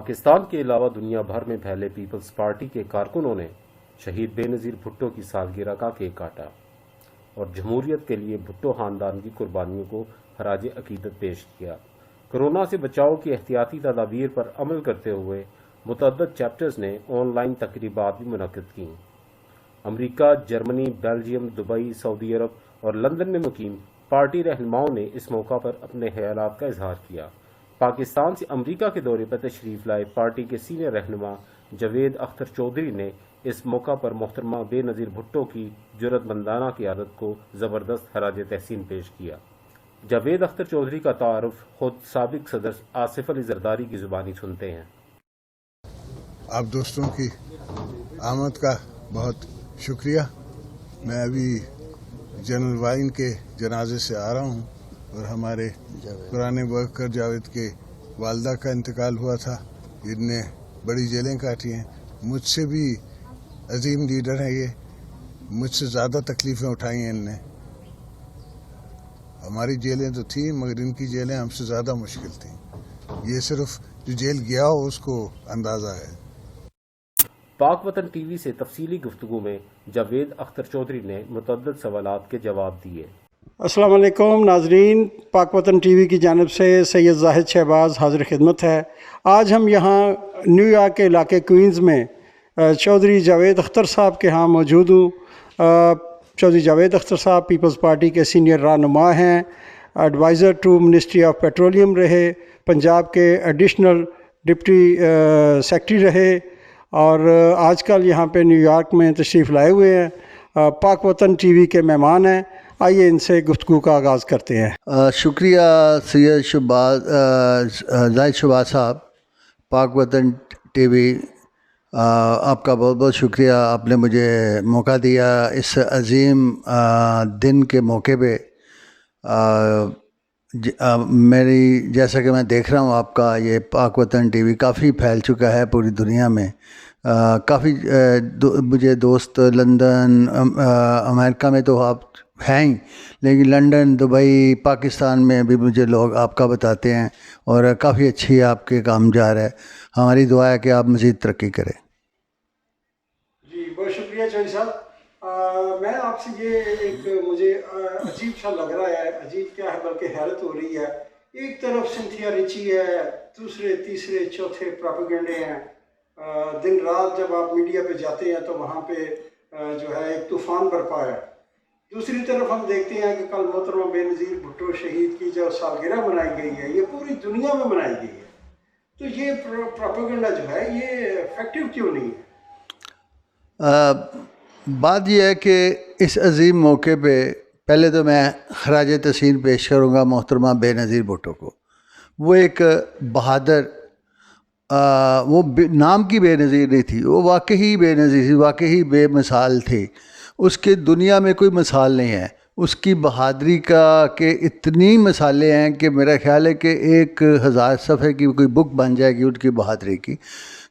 پاکستان کے علاوہ دنیا بھر میں پھیلے پیپلز پارٹی کے کارکنوں نے شہید بے نظیر بھٹو کی سالگرہ کا کیک کاٹا اور جمہوریت کے لیے بھٹو خاندان کی قربانیوں کو خراج عقیدت پیش کیا۔ کورونا سے بچاؤ کی احتیاطی تدابیر پر عمل کرتے ہوئے متعدد چیپٹرز نے آن لائن تقریبات بھی منعقد کیں۔ امریکہ، جرمنی، بیلجیم، دبئی، سعودی عرب اور لندن میں مقیم پارٹی رہنماؤں نے اس موقع پر اپنے خیالات کا اظہار کیا۔ پاکستان سے امریکہ کے دورے پر تشریف لائے پارٹی کے سینئر رہنما جاوید اختر چودھری نے اس موقع پر محترمہ بے نظیر بھٹو کی جرأت مندانہ قیادت کو زبردست خراج تحسین پیش کیا۔ جاوید اختر چودھری کا تعارف خود سابق صدر آصف علی زرداری کی زبانی سنتے ہیں۔ آپ دوستوں کی آمد کا بہت شکریہ۔ میں ابھی جنرل وائن کے جنازے سے آ رہا ہوں اور ہمارے پرانے ورکر جاوید کے والدہ کا انتقال ہوا تھا، جن نے بڑی جیلیں کاٹی ہیں۔ مجھ سے بھی عظیم لیڈر ہیں یہ، مجھ سے زیادہ تکلیفیں اٹھائی ہیں ان نے۔ ہماری جیلیں تو تھیں مگر ان کی جیلیں ہم سے زیادہ مشکل تھیں۔ یہ صرف جو جیل گیا ہو اس کو اندازہ ہے۔ پاک وطن ٹی وی سے تفصیلی گفتگو میں جاوید اختر چودھری نے متعدد سوالات کے جواب دیے۔ السلام علیکم ناظرین، پاک وطن ٹی وی کی جانب سے سید زاہد شہباز حاضر خدمت ہے۔ آج ہم یہاں نیو یارک کے علاقے کوئنز میں چودھری جاوید اختر صاحب کے ہاں موجود ہوں۔ چودھری جاوید اختر صاحب پیپلز پارٹی کے سینئر رہنما ہیں، advisor to ministry of petroleum رہے، پنجاب کے ایڈیشنل ڈپٹی سیکرٹری رہے اور آج کل یہاں پہ نیو یارک میں تشریف لائے ہوئے ہیں۔ پاک وطن ٹی وی کے مہمان ہیں، آئیے ان سے گفتگو کا آغاز کرتے ہیں۔ شکریہ سید زاہد شہباز صاحب، پاک وطن ٹی وی آپ کا بہت بہت شکریہ، آپ نے مجھے موقع دیا اس عظیم دن کے موقع پہ۔ میری جیسا کہ میں دیکھ رہا ہوں آپ کا یہ پاک وطن ٹی وی کافی پھیل چکا ہے پوری دنیا میں۔ کافی مجھے دوست لندن، امریکہ میں تو آپ ہیں ہی، لیکن لندن، دبئی، پاکستان میں بھی مجھے لوگ آپ کا بتاتے ہیں اور کافی اچھی آپ کے کام جا رہا ہے۔ ہماری دعا ہے کہ آپ مزید ترقی کریں۔ جی بہت شکریہ چودھری صاحب۔ میں آپ سے یہ مجھے عجیب سا لگ رہا ہے، عجیب کیا ہے بلکہ حیرت ہو رہی ہے۔ ایک طرف سنتھیا ریچی ہے، دوسرے تیسرے چوتھے پروپیگنڈے ہیں۔ دن رات جب آپ میڈیا پہ جاتے ہیں تو وہاں پہ جو ہے ایک طوفان برپا ہے۔ دوسری طرف ہم دیکھتے ہیں کہ کل محترمہ بے نظیر بھٹو شہید کی جو سالگرہ منائی گئی ہے یہ پوری دنیا میں منائی گئی ہے، تو یہ پروپیگنڈا جو ہے یہ افیکٹو کیوں نہیں ہے؟ بات یہ ہے کہ اس عظیم موقع پہ پہلے تو میں خراج تحسین پیش کروں گا محترمہ بے نظیر بھٹو کو۔ وہ ایک بہادر، وہ نام کی بے نظیر نہیں تھی، وہ واقعی بے نظیر تھی، واقعی بے مثال تھی۔ اس کے دنیا میں کوئی مثال نہیں ہے اس کی بہادری کا، کہ اتنی مثالیں ہیں کہ میرا خیال ہے کہ 1000 صفحے کی کوئی بک بن جائے گی ان کی بہادری کی۔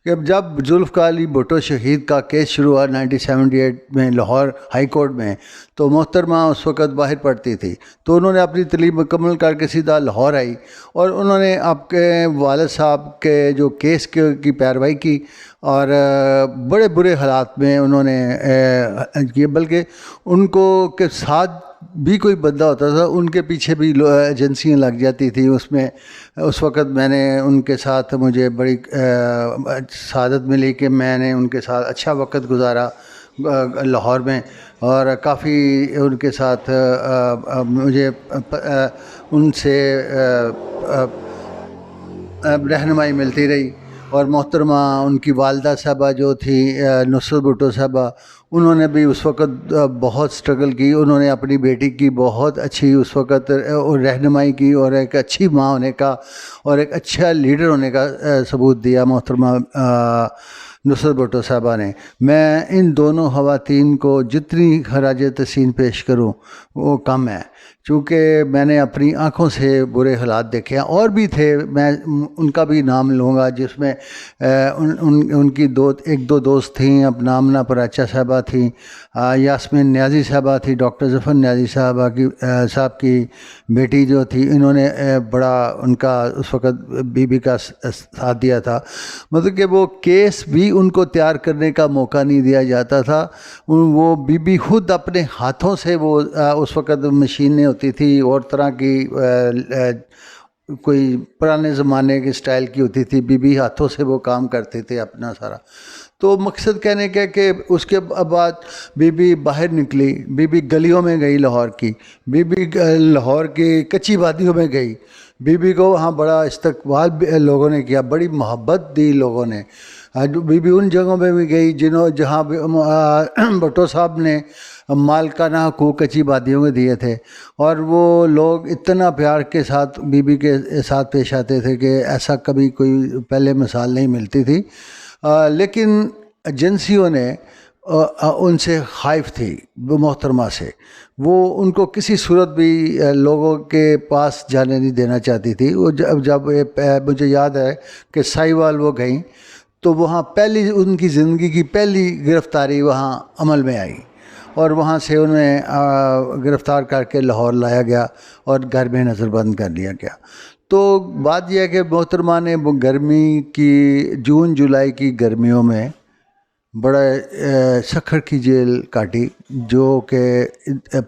کہ جب ذوالفقار علی بھٹو شہید کا کیس شروع ہوا 1978 میں لاہور ہائی کورٹ میں، تو محترمہ اس وقت باہر پڑھتی تھی، تو انہوں نے اپنی تعلیم مکمل کر کے سیدھا لاہور آئی اور انہوں نے آپ کے والد صاحب کے جو کیس کی پیروائی کی اور بڑے برے حالات میں انہوں نے کیے، بلکہ ان کو کے ساتھ بھی کوئی بندہ ہوتا تھا ان کے پیچھے بھی ایجنسیاں لگ جاتی تھیں۔ اس میں اس وقت میں نے ان کے ساتھ، مجھے بڑی سعادت ملی کہ میں نے ان کے ساتھ اچھا وقت گزارا لاہور میں، اور کافی ان کے ساتھ مجھے ان سے رہنمائی ملتی رہی۔ اور محترمہ ان کی والدہ صاحبہ جو تھی نصرت بھٹو صاحبہ، انہوں نے بھی اس وقت بہت سٹرگل کی، انہوں نے اپنی بیٹی کی بہت اچھی اس وقت رہنمائی کی اور ایک اچھی ماں ہونے کا اور ایک اچھا لیڈر ہونے کا ثبوت دیا محترمہ نصرت بھٹو صاحبہ نے۔ میں ان دونوں خواتین کو جتنی خراج تحسین پیش کروں وہ کم ہے، چونکہ میں نے اپنی آنکھوں سے برے حالات دیکھے ہیں، اور بھی تھے، میں ان کا بھی نام لوں گا، جس میں ان کی ایک دو دوست تھیں، اپنا آمنہ پراچا صاحبہ تھیں، یاسمین نیازی صاحبہ تھی، ڈاکٹر ظفر نیازی صاحب کی بیٹی جو تھی، انہوں نے بڑا ان کا اس وقت بی بی کا ساتھ دیا تھا. مطلب کہ وہ کیس بھی ان کو تیار کرنے کا موقع نہیں دیا جاتا تھا. وہ بی بی خود اپنے ہاتھوں سے، وہ اس وقت مشینیں ہوتی تھی اور طرح کی کوئی پرانے زمانے کے سٹائل کی ہوتی تھی، بی بی ہاتھوں سے وہ کام کرتے تھے اپنا سارا. تو مقصد کہنے کا کہ اس کے بعد بی بی باہر نکلی، بی بی گلیوں میں گئی لاہور کی، بی بی لاہور کی کچی وادیوں میں گئی، بی بی کو وہاں بڑا استقبال لوگوں نے کیا، بڑی محبت دی لوگوں نے. بی بی ان جگہوں پہ بھی گئی جہاں بھٹو صاحب نے مالکانہ حقوق کچی وادیوں میں دیے تھے، اور وہ لوگ اتنا پیار کے ساتھ بی بی کے ساتھ پیش آتے تھے کہ ایسا کبھی کوئی پہلے مثال نہیں ملتی تھی. لیکن ایجنسیوں نے ان سے خائف تھی، وہ محترمہ سے، وہ ان کو کسی صورت بھی لوگوں کے پاس جانے نہیں دینا چاہتی تھی. وہ جب مجھے یاد ہے کہ سائیوال وہ گئیں تو وہاں پہلی ان کی زندگی کی پہلی گرفتاری وہاں عمل میں آئی، اور وہاں سے انہیں گرفتار کر کے لاہور لایا گیا اور گھر میں نظر بند کر لیا گیا. تو بات یہ ہے کہ محترمہ نے وہ گرمی کی، جون جولائی کی گرمیوں میں بڑا سکھر کی جیل کاٹی، جو کہ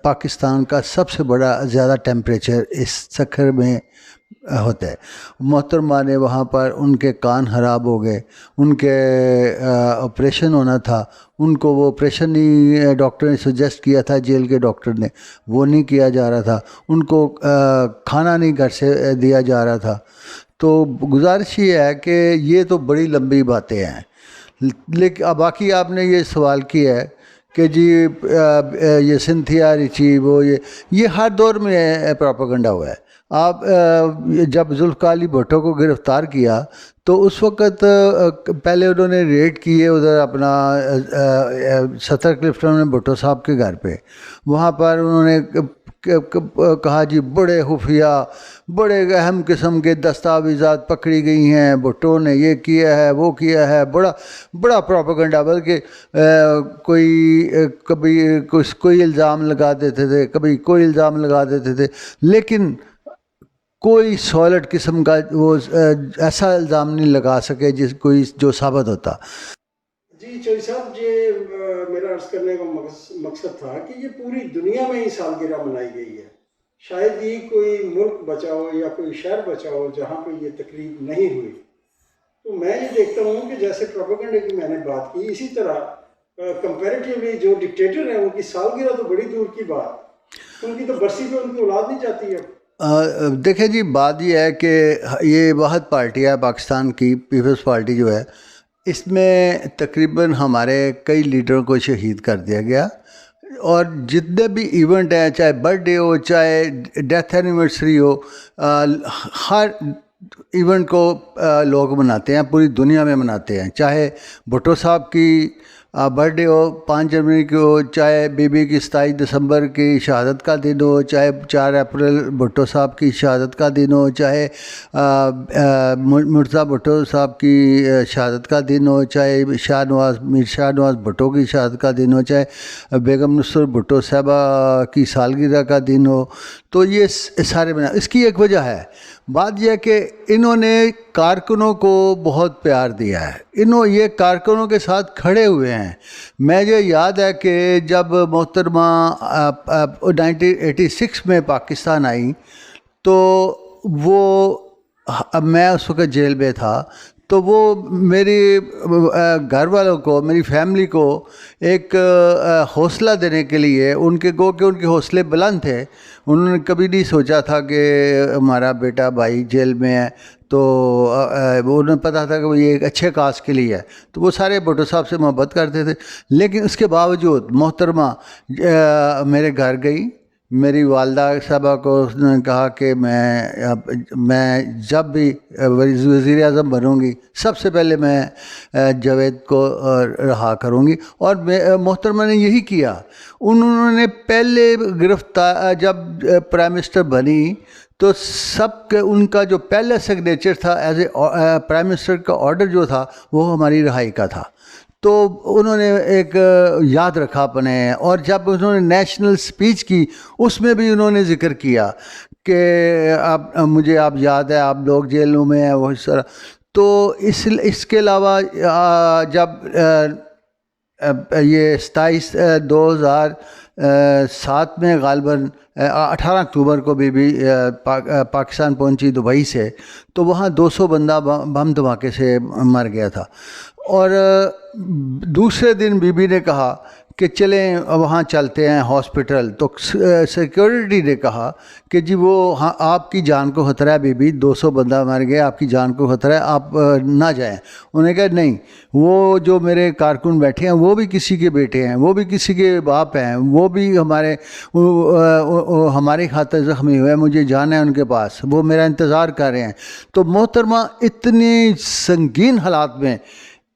پاکستان کا سب سے بڑا زیادہ ٹیمپریچر اس سکھر میں ہوتا ہے. محترمہ نے وہاں پر، ان کے کان خراب ہو گئے، ان کے آپریشن ہونا تھا، ان کو وہ آپریشن نہیں، ڈاکٹر نے سجیسٹ کیا تھا، جیل کے ڈاکٹر نے، وہ نہیں کیا جا رہا تھا، ان کو کھانا نہیں گھر سے دیا جا رہا تھا. تو گزارش یہ ہے کہ یہ تو بڑی لمبی باتیں ہیں، لیکن باقی آپ نے یہ سوال کیا ہے کہ جی یہ سنتھیا ریچی، وہ یہ ہر دور میں پروپیگنڈا ہوا ہے. آپ جب ذوالفقار علی بھٹو کو گرفتار کیا تو اس وقت پہلے انہوں نے ریڈ کیے ادھر اپنا ستر کلفٹن میں بھٹو صاحب کے گھر پہ. وہاں پر انہوں نے کہا جی بڑے خفیہ، بڑے اہم قسم کے دستاویزات پکڑی گئی ہیں، بھٹو نے یہ کیا ہے، وہ کیا ہے، بڑا پروپیگنڈا. بلکہ کوئی الزام لگا دیتے تھے، کبھی کوئی الزام لگا دیتے تھے، لیکن کوئی سالڈ قسم کا وہ ایسا الزام نہیں لگا سکے جو ثابت ہوتا. جی چوئی صاحب، یہ میرا عرض کرنے کا مقصد تھا کہ یہ پوری دنیا میں ہی سالگرہ منائی گئی ہے، شاید ہی کوئی ملک بچا ہو یا کوئی شہر بچا ہو جہاں پہ یہ تقریب نہیں ہوئی. تو میں یہ دیکھتا ہوں کہ جیسے پروپیگنڈے کی میں نے بات کی، اسی طرح کمپیریٹیولی جو ڈکٹیٹر ہیں ان کی سالگرہ تو بڑی دور کی بات، ان کی تو برسی پہ ان کی اولاد نہیں جاتی ہے. دیکھیں جی، بات یہ ہے کہ یہ واحد پارٹی ہے پاکستان کی، پیپلز پارٹی جو ہے، اس میں تقریباً ہمارے کئی لیڈروں کو شہید کر دیا گیا، اور جتنے بھی ایونٹ ہیں، چاہے برتھ ڈے ہو، چاہے ڈیتھ اینیورسری ہو، ہر ایونٹ کو لوگ مناتے ہیں، پوری دنیا میں مناتے ہیں. چاہے بھٹو صاحب کی برتھ ڈے ہو 5 جنوری کی ہو، چاہے بی بی کی 27 دسمبر کی شہادت کا دن ہو، چاہے 4 اپریل بھٹو صاحب کی شہادت کا دن ہو، چاہے مرزا بھٹو صاحب کی شہادت کا دن ہو، چاہے میر شاہ نواز بھٹو کی شہادت کا دن ہو، چاہے بیگم نصرت بھٹو صاحبہ کی سالگرہ کا دن ہو. تو یہ سارے اس کی ایک وجہ ہے. بات یہ ہے کہ انہوں نے کارکنوں کو بہت پیار دیا ہے، یہ کارکنوں کے ساتھ کھڑے ہوئے ہیں. مجھے یاد ہے کہ جب محترمہ 1986 میں پاکستان آئی تو میں اس وقت جیل میں تھا، تو وہ میری گھر والوں کو، میری فیملی کو ایک حوصلہ دینے کے لیے، ان کے حوصلے بلند تھے. انہوں نے کبھی نہیں سوچا تھا کہ ہمارا بیٹا بھائی جیل میں ہے، تو انہیں پتہ تھا کہ وہ یہ ایک اچھے کاز کے لیے ہے، تو وہ سارے بھٹو صاحب سے محبت کرتے تھے. لیکن اس کے باوجود محترمہ میرے گھر گئی، میری والدہ صاحبہ کو اس نے کہا کہ میں جب بھی وزیر اعظم بنوں گی سب سے پہلے میں جاوید کو رہا کروں گی، اور محترمہ نے یہی کیا۔ انہوں نے پہلے گرفتار جب پرائم منسٹر بنی تو سب کے ان کا جو پہلا سگنیچر تھا ایز اے پرائم منسٹر کا آرڈر جو تھا وہ ہماری رہائی کا تھا، تو انہوں نے ایک یاد رکھا اپنے، اور جب انہوں نے نیشنل سپیچ کی اس میں بھی انہوں نے ذکر کیا کہ مجھے آپ یاد ہے آپ لوگ جیلوں میں ہیں وہ اس طرح۔ تو اس کے علاوہ جب یہ 2007 میں غالباً 18 اکتوبر کو بھی پاکستان پہنچی دبئی سے، تو وہاں 200 بندہ بم دھماکے سے مر گیا تھا، اور دوسرے دن بی بی نے کہا کہ چلیں وہاں چلتے ہیں ہاسپٹل، تو سیکورٹی نے کہا کہ جی وہ ہاں آپ کی جان کو خطرہ ہے بی بی، 200 بندہ مر گئے، آپ کی جان کو خطرہ ہے، آپ نہ جائیں۔ انہوں نے کہا نہیں، وہ جو میرے کارکن بیٹھے ہیں وہ بھی کسی کے بیٹے ہیں، وہ بھی کسی کے باپ ہیں، وہ بھی ہماری خاطر زخمی ہوئے، مجھے جانا ہے ان کے پاس، وہ میرا انتظار کر رہے ہیں۔ تو محترمہ اتنی سنگین حالات میں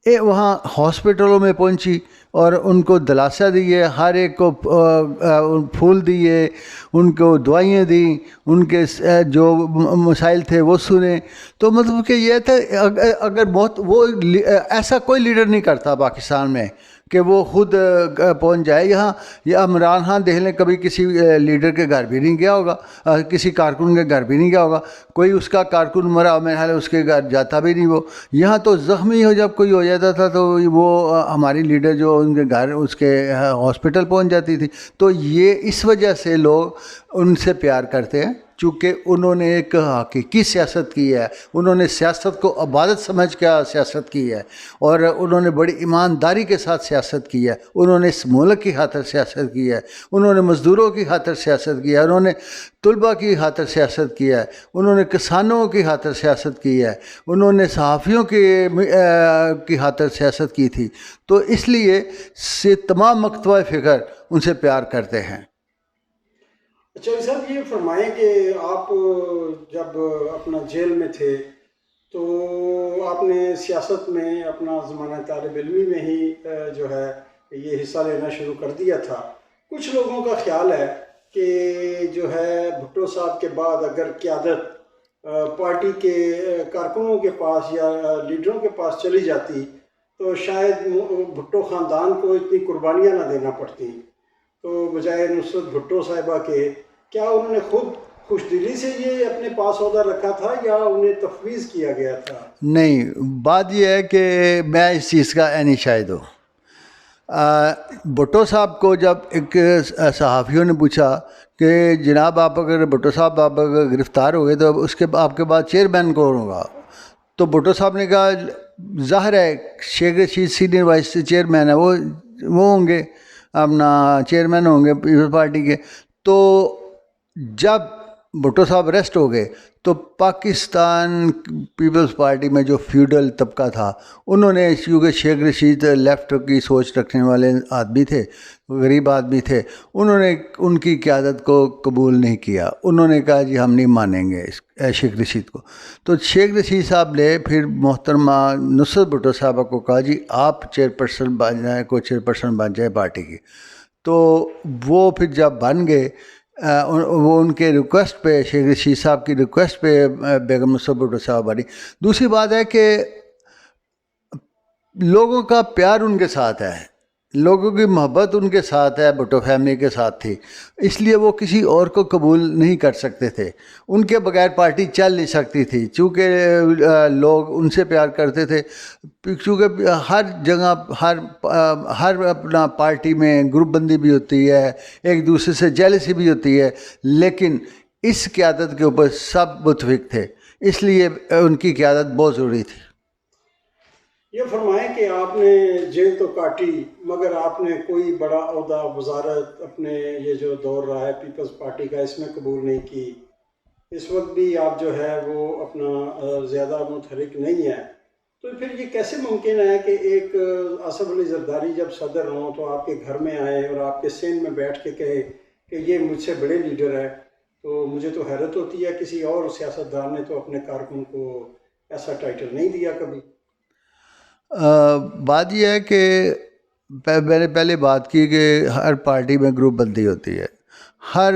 وہاں ہاسپٹلوں میں پہنچی اور ان کو دلاسا دیے، ہر ایک کو پھول دیے، ان کو دعائیں دیں، ان کے جو مسائل تھے وہ سنے۔ تو مطلب کہ یہ تھا اگر وہ ایسا کوئی لیڈر نہیں کرتا پاکستان میں کہ وہ خود پہنچ جائے یہاں۔ یا عمران خان دیکھ لیں، کبھی کسی لیڈر کے گھر بھی نہیں گیا ہوگا، کسی کارکن کے گھر بھی نہیں گیا ہوگا، کوئی اس کا کارکن مرا میرے خیال ہے اس کے گھر جاتا بھی نہیں وہ۔ یہاں تو زخمی جب کوئی ہو جاتا تھا تو وہ ہماری لیڈر جو ان کے گھر اس کے ہاسپٹل پہنچ جاتی تھی۔ تو یہ اس وجہ سے لوگ ان سے پیار کرتے ہیں، چونکہ انہوں نے ایک حقیقی سیاست کی ہے، انہوں نے سیاست کو عبادت سمجھ کے سیاست کی ہے، اور انہوں نے بڑی ایمانداری کے ساتھ سیاست کی ہے، انہوں نے اس ملک کی خاطر سیاست کی ہے، انہوں نے مزدوروں کی خاطر سیاست کی ہے، انہوں نے طلباء کی خاطر سیاست کی ہے، انہوں نے کسانوں کی خاطر سیاست کی ہے، انہوں نے صحافیوں کی خاطر سیاست کی تھی۔ تو اس لیے سے تمام مکتبہ فکر ان سے پیار کرتے ہیں۔ اچھا صاحب، یہ فرمائیں کہ آپ جب اپنا جیل میں تھے تو آپ نے سیاست میں اپنا زمانہ طالب علمی میں ہی جو ہے یہ حصہ لینا شروع کر دیا تھا۔ کچھ لوگوں کا خیال ہے کہ جو ہے بھٹو صاحب کے بعد اگر قیادت پارٹی کے کارکنوں کے پاس یا لیڈروں کے پاس چلی جاتی تو شاید بھٹو خاندان کو اتنی قربانیاں نہ دینا پڑتی، تو بجائے نصرت بھٹو صاحبہ کے کیا انہوں نے خود خوش دلی سے یہ اپنے پاس عہدہ رکھا تھا یا انہیں تفویض کیا گیا تھا؟ نہیں، بات یہ ہے کہ میں اس چیز کا عینی شاہد ہوں۔ بھٹو صاحب کو جب ایک صحافیوں نے پوچھا کہ جناب آپ اگر بھٹو صاحب آپ اگر گرفتار ہو گئے تو اس کے آپ کے بعد چیئرمین کون ہوگا؟ تو بھٹو صاحب نے کہا ظاہر ہے Sheikh Rashid senior vice chairman ہے، وہ ہوں گے، اپنا چیئرمین ہوں گے پیپلز پارٹی کے۔ تو جب بھٹو صاحب اریسٹ ہو گئے تو پاکستان پیپلز پارٹی میں جو فیوڈل طبقہ تھا انہوں نے، کیونکہ شیخ رشید لیفٹ کی سوچ رکھنے والے آدمی تھے، غریب آدمی تھے، انہوں نے ان کی قیادت کو قبول نہیں کیا، انہوں نے کہا جی ہم نہیں مانیں گے شیخ رشید کو۔ تو شیخ رشید صاحب نے پھر محترمہ نصرت بھٹو صاحبہ کو کہا جی آپ چیئرپرسن بن جائیں، کو چیئرپرسن بن جائے پارٹی کی۔ تو وہ پھر جب بن گئے، وہ ان کے ریکویسٹ پہ، شیخ رشید صاحب کی ریکویسٹ پہ بیگم نصرت بھٹو صاحب بنی۔ دوسری بات ہے کہ لوگوں کا پیار ان کے ساتھ ہے، لوگوں کی محبت ان کے ساتھ ہے، بھٹو فیملی کے ساتھ تھی، اس لیے وہ کسی اور کو قبول نہیں کر سکتے تھے، ان کے بغیر پارٹی چل نہیں سکتی تھی، چونکہ لوگ ان سے پیار کرتے تھے، چونکہ ہر جگہ ہر اپنا پارٹی میں گروپ بندی بھی ہوتی ہے، ایک دوسرے سے جیلسی بھی ہوتی ہے، لیکن اس قیادت کے اوپر سب متفق تھے، اس لیے ان کی قیادت بہت ضروری تھی۔ یہ فرمائیں کہ آپ نے جیل تو کاٹی مگر آپ نے کوئی بڑا عہدہ وزارت اپنے یہ جو دور رہا ہے پیپلز پارٹی کا اس میں قبول نہیں کی، اس وقت بھی آپ جو ہے وہ اپنا زیادہ متحرک نہیں ہے، تو پھر یہ کیسے ممکن ہے کہ ایک آصف علی زرداری جب صدر ہوں تو آپ کے گھر میں آئے اور آپ کے سین میں بیٹھ کے کہے کہ یہ مجھ سے بڑے لیڈر ہیں، تو مجھے تو حیرت ہوتی ہے کسی اور سیاستدان نے تو اپنے کارکن کو ایسا ٹائٹل نہیں دیا کبھی۔ بات یہ ہے کہ میں نے پہلے بات کی کہ ہر پارٹی میں گروپ بندی ہوتی ہے، ہر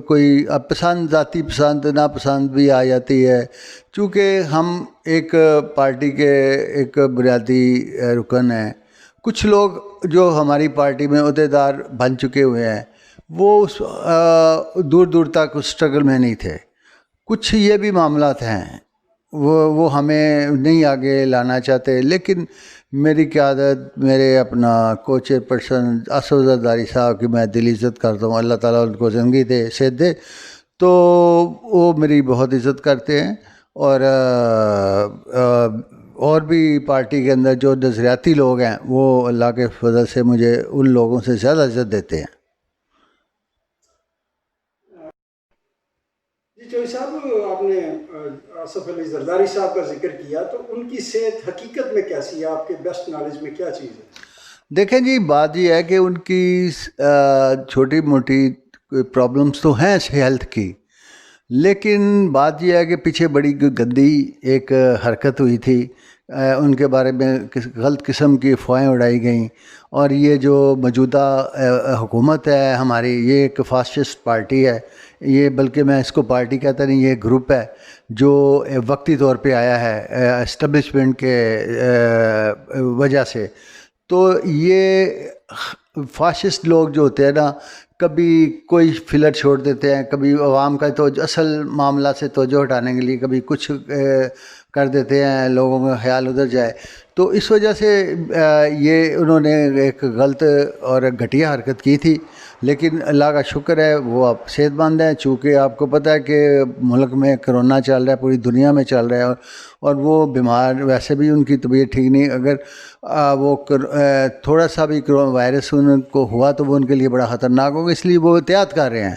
کوئی اب پسند، ذاتی پسند ناپسند بھی آ جاتی ہے، چونکہ ہم ایک پارٹی کے ایک بنیادی رکن ہیں۔ کچھ لوگ جو ہماری پارٹی میں عہدیدار بن چکے ہوئے ہیں وہ اس دور دور تک اس اسٹرگل میں نہیں تھے، کچھ یہ بھی معاملات ہیں وہ ہمیں نہیں آگے لانا چاہتے، لیکن میری قیادت، میرے اپنا کو چیئر پرسن اسد زرداری صاحب کی میں دل عزت کرتا ہوں، اللہ تعالیٰ ان کو زندگی دے، صحت دے، تو وہ میری بہت عزت کرتے ہیں، اور بھی پارٹی کے اندر جو نظریاتی لوگ ہیں وہ اللہ کے فضل سے مجھے ان لوگوں سے زیادہ عزت دیتے ہیں۔ جی چوہدری صاحب، آپ نے آصف علی زرداری صاحب کا ذکر کیا، تو ان کی صحت حقیقت میں کیسی ہے؟ آپ کے بیسٹ نالج میں کیا چیز ہے؟ دیکھیں جی، بات یہ ہے کہ ان کی چھوٹی موٹی پرابلمس تو ہیں ہیلتھ کی، لیکن بات یہ ہے کہ پیچھے بڑی گندی ایک حرکت ہوئی تھی، ان کے بارے میں غلط قسم کی افواہیں اڑائی گئیں، اور یہ جو موجودہ حکومت ہے ہماری، یہ ایک فاسسٹ پارٹی ہے، یہ بلکہ میں اس کو پارٹی کہتا نہیں، یہ گروپ ہے جو وقتی طور پہ آیا ہے اسٹیبلشمنٹ کے وجہ سے۔ تو یہ فاسسٹ لوگ جو ہوتے ہیں نا، کبھی کوئی فلر چھوڑ دیتے ہیں، کبھی عوام کا تو اصل معاملہ سے توجہ ہٹانے کے لیے کبھی کچھ کر دیتے ہیں، لوگوں کا خیال ادھر جائے، تو اس وجہ سے یہ انہوں نے ایک غلط اور گھٹیا حرکت کی تھی، لیکن اللہ کا شکر ہے وہ اب صحت مند ہیں، چونکہ آپ کو پتہ ہے کہ ملک میں کرونا چل رہا ہے، پوری دنیا میں چل رہا ہے، اور وہ بیمار، ویسے بھی ان کی طبیعت ٹھیک نہیں، اگر وہ تھوڑا سا بھی وائرس ان کو ہوا تو وہ ان کے لیے بڑا خطرناک ہوگا، اس لیے وہ احتیاط کر رہے ہیں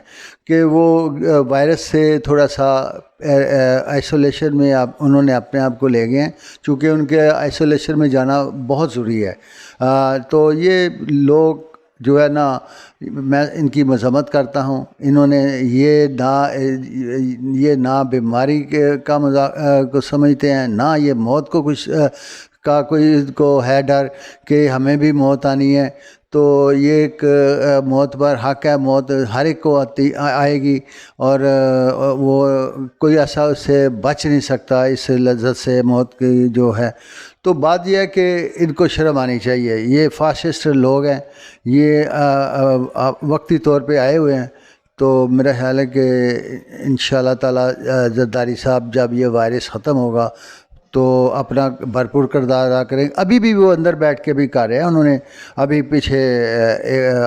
کہ وہ وائرس سے تھوڑا سا آئسولیشن میں انہوں نے اپنے آپ کو لے گئے ہیں، چونکہ ان کے آئسولیشن میں جانا بہت ضروری ہے۔ تو یہ لوگ جو ہے نا، میں ان کی مذمت کرتا ہوں، انہوں نے یہ نہ بیماری کا مذاق کو سمجھتے ہیں، نہ یہ موت کو کچھ کا کوئی کو ہے ڈر کہ ہمیں بھی موت آنی ہے، تو یہ ایک موت پر حق ہے، موت ہر ایک کو آئے گی، اور وہ کوئی ایسا اس سے بچ نہیں سکتا اس لذت سے موت کی جو ہے۔ تو بات یہ ہے کہ ان کو شرم آنی چاہیے، یہ فاسسٹ لوگ ہیں، یہ وقتی طور پہ آئے ہوئے ہیں، تو میرا خیال ہے کہ انشاءاللہ تعالی زرداری صاحب جب یہ وائرس ختم ہوگا تو اپنا بھرپور کردار ادا کریں۔ ابھی بھی وہ اندر بیٹھ کے بھی کر رہے ہیں، انہوں نے ابھی پیچھے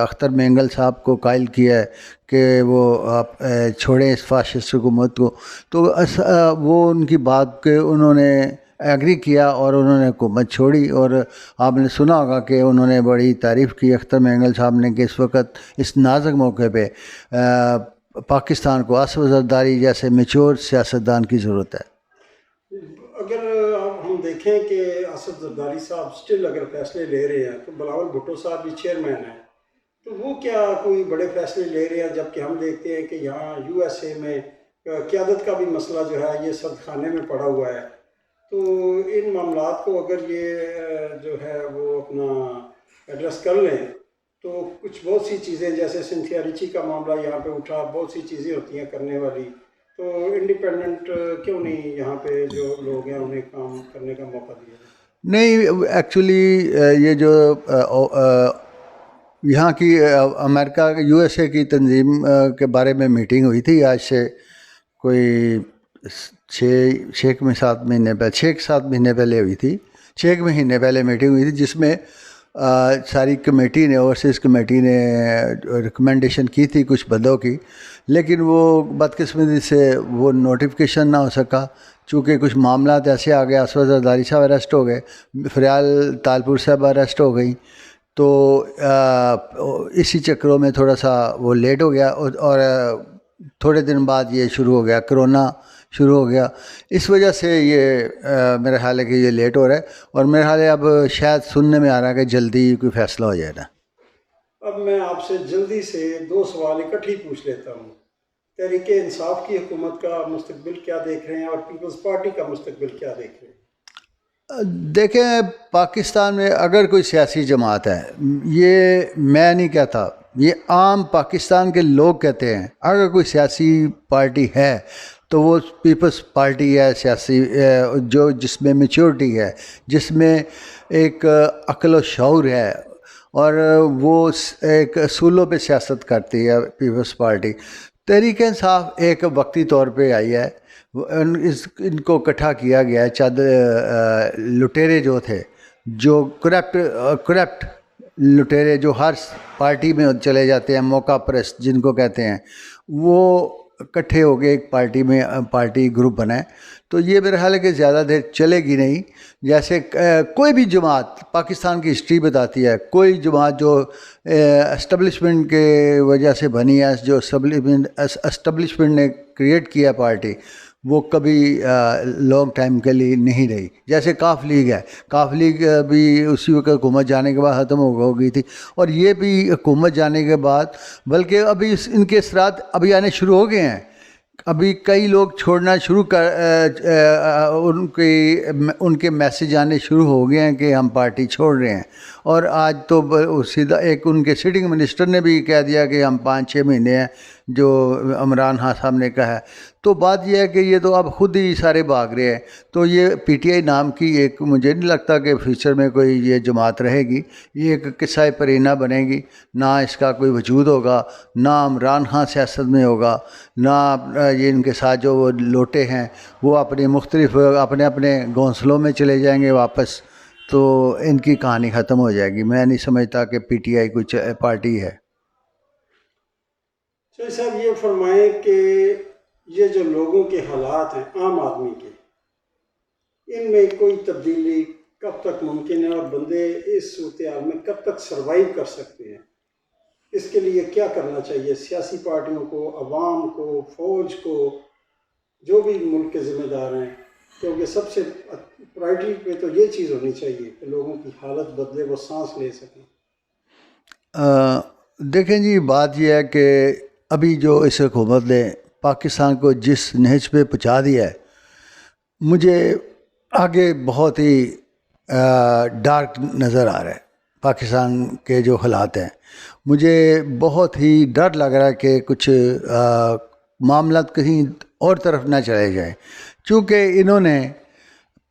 اختر مینگل صاحب کو قائل کیا ہے کہ وہ آپ چھوڑیں اس فاسسٹ حکومت کو، تو وہ ان کی بات کے انہوں نے ایگری کیا اور انہوں نے حکومت چھوڑی، اور آپ نے سنا ہوگا کہ انہوں نے بڑی تعریف کی اختر مینگل صاحب نے کہ اس وقت اس نازک موقع پہ پاکستان کو اسد زرداری جیسے میچور سیاستدان کی ضرورت ہے۔ اگر ہم دیکھیں کہ اسد زرداری صاحب سٹل اگر فیصلے لے رہے ہیں تو بلاول بھٹو صاحب بھی چیئرمین ہیں، تو وہ کیا کوئی بڑے فیصلے لے رہے ہیں، جبکہ ہم دیکھتے ہیں کہ یہاں USA میں قیادت کا بھی مسئلہ جو ہے یہ سرد خانے میں پڑا ہوا ہے، تو ان معاملات کو اگر یہ جو ہے وہ اپنا ایڈریس کر لیں تو کچھ بہت سی چیزیں، جیسے سنتھیا ریچی کا معاملہ یہاں پہ اٹھا، بہت سی چیزیں ہوتی ہیں کرنے والی، تو انڈیپینڈنٹ کیوں نہیں یہاں پہ جو لوگ ہیں انہیں کام کرنے کا موقع دیا جائے؟ نہیں، ایکچولی یہ جو یہاں کی امریکہ USA کی تنظیم کے بارے میں میٹنگ ہوئی تھی، آج سے کوئی 7 مہینے پہلے ہوئی تھی، 6 مہینے پہلے میٹنگ ہوئی تھی، جس میں ساری کمیٹی نے، اوورسیز کمیٹی نے ریکمنڈیشن کی تھی کچھ بندوں کی، لیکن وہ بدقسمتی سے وہ نوٹیفیکیشن نہ ہو سکا، چونکہ کچھ معاملات ایسے آ گئے، اسد زرداری صاحب اریسٹ ہو گئے، فریال تالپور صاحب اریسٹ ہو گئی، تو اسی چکروں میں تھوڑا سا وہ لیٹ ہو گیا، اور تھوڑے دن بعد یہ شروع ہو گیا، کرونا شروع ہو گیا، اس وجہ سے یہ میرا خیال ہے کہ یہ لیٹ ہو رہا ہے، اور میرا خیال ہے اب شاید سننے میں آ رہا ہے کہ جلدی کوئی فیصلہ ہو جائے گا۔ اب میں آپ سے جلدی سے 2 سوال اکٹھی پوچھ لیتا ہوں. تحریک انصاف کی حکومت کا مستقبل کیا دیکھ رہے ہیں اور پیپلز پارٹی کا مستقبل کیا دیکھ رہے ہیں؟ دیکھیں، پاکستان میں اگر کوئی سیاسی جماعت ہے، یہ میں نہیں کہتا، یہ عام پاکستان کے لوگ کہتے ہیں، اگر کوئی سیاسی پارٹی ہے تو وہ پیپلز پارٹی ہے، سیاسی جو جس میں میچورٹی ہے، جس میں ایک عقل و شعور ہے، اور وہ ایک اصولوں پہ سیاست کرتی ہے پیپلز پارٹی. تحریک انصاف ایک وقتی طور پہ آئی ہے، ان کو اکٹھا کیا گیا ہے چند لٹیرے جو تھے، جو کرپٹ لٹیرے جو ہر پارٹی میں چلے جاتے ہیں، موقع پرست جن کو کہتے ہیں، وہ اکٹھے ہو کے ایک پارٹی گروپ بنا ہے. تو یہ میرا خیال ہے کہ زیادہ دیر چلے گی نہیں. جیسے کوئی بھی جماعت، پاکستان کی ہسٹری بتاتی ہے، کوئی جماعت جو اسٹیبلشمنٹ کے وجہ سے بنی ہے، جو اسٹیبلشمنٹ نے کریٹ کیا پارٹی، وہ کبھی لانگ ٹائم کے لیے نہیں رہی. جیسے کاف لیگ ہے، کاف لیگ بھی اسی وقت حکومت جانے کے بعد ختم ہو گئی تھی، اور یہ بھی حکومت جانے کے بعد، بلکہ ابھی ان کے اثرات ابھی آنے شروع ہو گئے ہیں. ابھی کئی لوگ چھوڑنا شروع ان کے میسیج آنے شروع ہو گئے ہیں کہ ہم پارٹی چھوڑ رہے ہیں. اور آج تو سیدھا ایک ان کے سٹنگ منسٹر نے بھی کہہ دیا کہ ہم 5-6 مہینے ہیں، جو عمران خان صاحب نے کہا ہے. تو بات یہ ہے کہ یہ تو اب خود ہی سارے بھاگ رہے ہیں. تو یہ پی ٹی آئی نام کی ایک، مجھے نہیں لگتا کہ فیوچر میں کوئی یہ جماعت رہے گی. یہ ایک قصہ پرینہ بنے گی، نہ اس کا کوئی وجود ہوگا، نہ عمران خان سیاست میں ہوگا، نہ یہ ان کے ساتھ جو وہ لوٹے ہیں وہ اپنے مختلف اپنے گھونسلوں میں چلے جائیں گے واپس. تو ان کی کہانی ختم ہو جائے گی. میں نہیں سمجھتا کہ پی ٹی آئی کوئی پارٹی ہے. چودھری صاحب یہ فرمائیں کہ یہ جو لوگوں کے حالات ہیں عام آدمی کے، ان میں کوئی تبدیلی کب تک ممکن ہے، اور بندے اس صورتحال میں کب تک سروائیو کر سکتے ہیں؟ اس کے لیے کیا کرنا چاہیے سیاسی پارٹیوں کو، عوام کو، فوج کو، جو بھی ملک کے ذمہ دار ہیں؟ کیونکہ سب سے پرائرٹی پہ تو یہ چیز ہونی چاہیے کہ لوگوں کی حالت بدلے، وہ سانس لے سکیں. دیکھیں جی، بات یہ ہے کہ ابھی جو اس حکومت نے پاکستان کو جس نہج پہ پہنچا دیا ہے، مجھے آگے بہت ہی ڈارک نظر آ رہا ہے. پاکستان کے جو حالات ہیں، مجھے بہت ہی ڈر لگ رہا ہے کہ کچھ معاملات کہیں اور طرف نہ چلے جائیں. چونکہ انہوں نے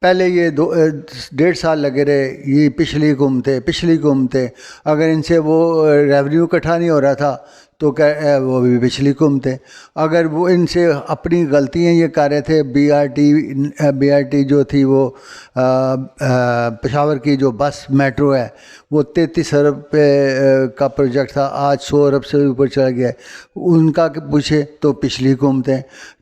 پہلے یہ 1.5 سال لگے رہے، یہ پچھلی حکومتیں اگر ان سے وہ ریونیو اکٹھا نہیں ہو رہا تھا تو وہ بھی پچھلی حکومتیں، اگر وہ ان سے اپنی غلطیاں یہ کر رہے تھے. بی آر ٹی جو تھی، وہ پشاور کی جو بس میٹرو ہے، وہ 33 ارب کا پروجیکٹ تھا، آج 100 ارب سے اوپر چلا گیا. ان کا پوچھے تو پچھلی حکومتیں.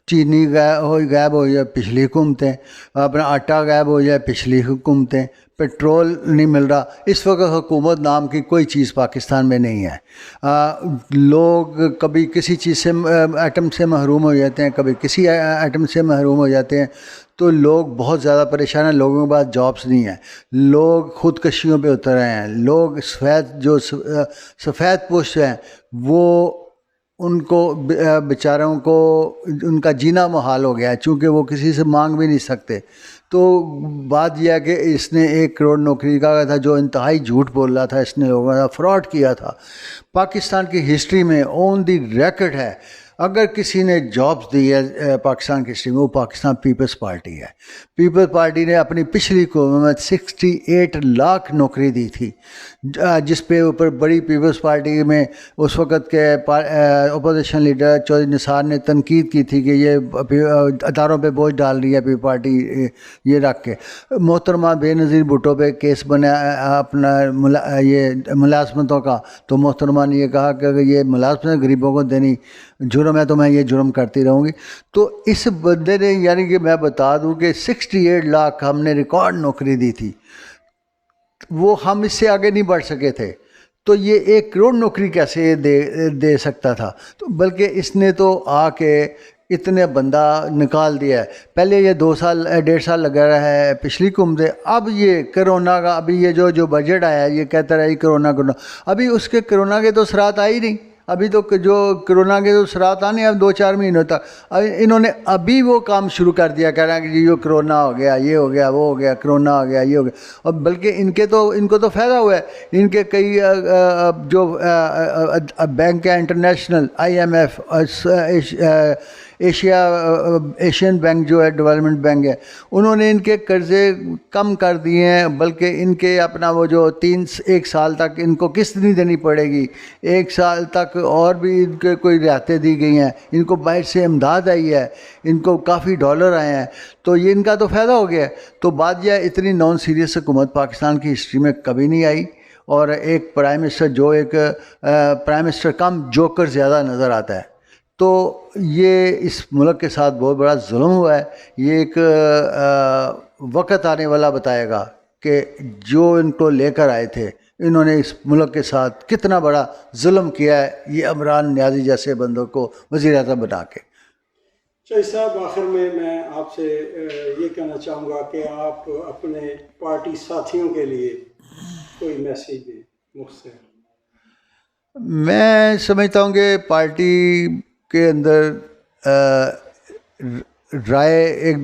چینی غائب ہو جائے، پچھلی حکومتیں. اپنا آٹا غائب ہو جائے، پچھلی حکومتیں. پیٹرول نہیں مل رہا. اس وقت حکومت نام کی کوئی چیز پاکستان میں نہیں ہے. لوگ کبھی کسی چیز سے آئٹم سے محروم ہو جاتے ہیں، کبھی کسی آئٹم سے محروم ہو جاتے ہیں. تو لوگ بہت زیادہ پریشان ہیں. لوگوں کے پاس جابس نہیں ہیں، لوگ خودکشیوں پہ اتر رہے ہیں. لوگ سفید پوش ہیں، وہ ان کو بیچاروں کو ان کا جینا محال ہو گیا ہے، چونکہ وہ کسی سے مانگ بھی نہیں سکتے. تو بات یہ ہے کہ اس نے 1 کروڑ نوکری کا تھا، جو انتہائی جھوٹ بول رہا تھا. اس نے لوگوں کا فراڈ کیا تھا. پاکستان کی ہسٹری میں آن دی ریکارڈ ہے، اگر کسی نے جابس دی ہے پاکستان کی ہسٹری میں، وہ پاکستان پیپلز پارٹی ہے. پیپلز پارٹی نے اپنی پچھلی حکومت 68 لاکھ نوکری دی تھی، جس پہ اوپر بڑی پیپلز پارٹی میں اس وقت کے اپوزیشن لیڈر چودھری نثار نے تنقید کی تھی کہ یہ اداروں پہ بوجھ ڈال رہی ہے پی پارٹی یہ رکھ کے. محترمہ بے نظیر بھٹو پہ کیس بنا اپنا یہ ملازمتوں کا، تو محترمہ نے یہ کہا کہ اگر یہ ملازمت غریبوں کو دینی جرم ہے تو میں یہ جرم کرتی رہوں گی. تو اس بندے نے، یعنی کہ میں بتا دوں کہ 68 لاکھ ہم نے ریکارڈ نوکری دی تھی، وہ ہم اس سے آگے نہیں بڑھ سکے تھے. تو یہ 1 کروڑ نوکری کیسے دے سکتا تھا؟ تو بلکہ اس نے تو آ کے اتنے بندہ نکال دیا ہے. پہلے یہ 1.5 سال لگا رہا ہے پچھلی حکومت. اب یہ کرونا کا ابھی یہ جو بجٹ آیا ہے یہ کہتا رہا کرونا، ابھی اس کے کرونا کے تو اثرات آئی نہیں. ابھی تو جو کرونا کے تو اثرات آنے اب 2-4 مہینوں تک. انہوں نے ابھی وہ کام شروع کر دیا، کہہ رہے ہیں کہ جی یہ کرونا ہو گیا، یہ ہو گیا، وہ ہو گیا، کرونا ہو گیا، یہ ہو گیا. اور بلکہ ان کو تو فائدہ ہوا ہے. ان کے کئی جو بینک ہے انٹرنیشنل IMF، ایشین بینک جو ہے ڈیولپمنٹ بینک ہے، انہوں نے ان کے قرضے کم کر دیے ہیں. بلکہ ان کے اپنا وہ جو 1 سال تک ان کو قسط نہیں دینی پڑے گی، 1 سال تک اور بھی ان کے کوئی رعایتیں دی گئی ہیں. ان کو باہر سے امداد آئی ہے، ان کو کافی ڈالر آئے ہیں. تو یہ ان کا تو فائدہ ہو گیا ہے. تو بات یہ اتنی نان سیریس حکومت پاکستان کی ہسٹری میں کبھی نہیں آئی. اور ایک پرائم منسٹر جو ایک پرائم منسٹر کم جوکر زیادہ نظر آتا ہے. تو یہ اس ملک کے ساتھ بہت بڑا ظلم ہوا ہے. یہ ایک وقت آنے والا بتائے گا کہ جو ان کو لے کر آئے تھے انہوں نے اس ملک کے ساتھ کتنا بڑا ظلم کیا ہے، یہ عمران نیازی جیسے بندوں کو وزیر اعظم بنا کے. شاہد صاحب، آخر میں آپ سے یہ کہنا چاہوں گا کہ آپ اپنے پارٹی ساتھیوں کے لیے کوئی میسیج دیں مختصر. میں سمجھتا ہوں کہ پارٹی کے اندر رائے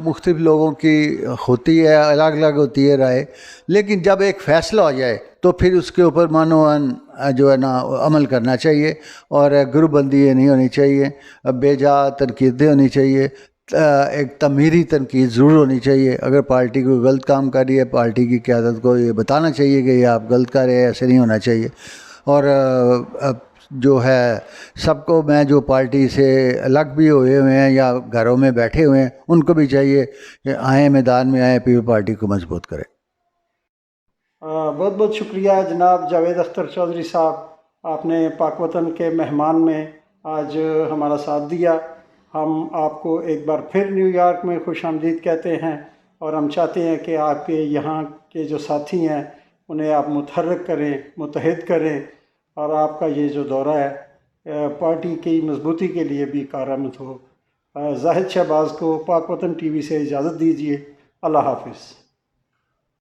مختلف لوگوں کی ہوتی ہے، الگ الگ ہوتی ہے رائے. لیکن جب ایک فیصلہ ہو جائے تو پھر اس کے اوپر مانوان جو ہے نا عمل کرنا چاہیے. اور گروپ بندی نہیں ہونی چاہیے، بے جا تنقیدیں ہونی چاہیے. ایک تعمیری تنقید ضرور ہونی چاہیے. اگر پارٹی کوئی غلط کام کر رہی ہے پارٹی کی قیادت کو یہ بتانا چاہیے کہ یہ آپ غلط کر رہے ہیں، ایسے نہیں ہونا چاہیے. اور جو ہے سب کو، میں جو پارٹی سے الگ بھی ہوئے ہیں یا گھروں میں بیٹھے ہوئے ہیں، ان کو بھی چاہیے کہ آئیں میدان میں آئیں، پیپل پارٹی کو مضبوط کریں. بہت بہت شکریہ جناب جاوید اختر چودھری صاحب، آپ نے پاک وطن کے مہمان میں آج ہمارا ساتھ دیا. ہم آپ کو ایک بار پھر نیو یارک میں خوش آمدید کہتے ہیں، اور ہم چاہتے ہیں کہ آپ کے یہاں کے جو ساتھی ہیں انہیں آپ متحرک کریں، متحد کریں، اور آپ کا یہ جو دورہ ہے پارٹی کی مضبوطی کے لیے بھی کارآمد ہو. زاہد شہباز کو پاک وطن ٹی وی سے اجازت دیجیے. اللہ حافظ.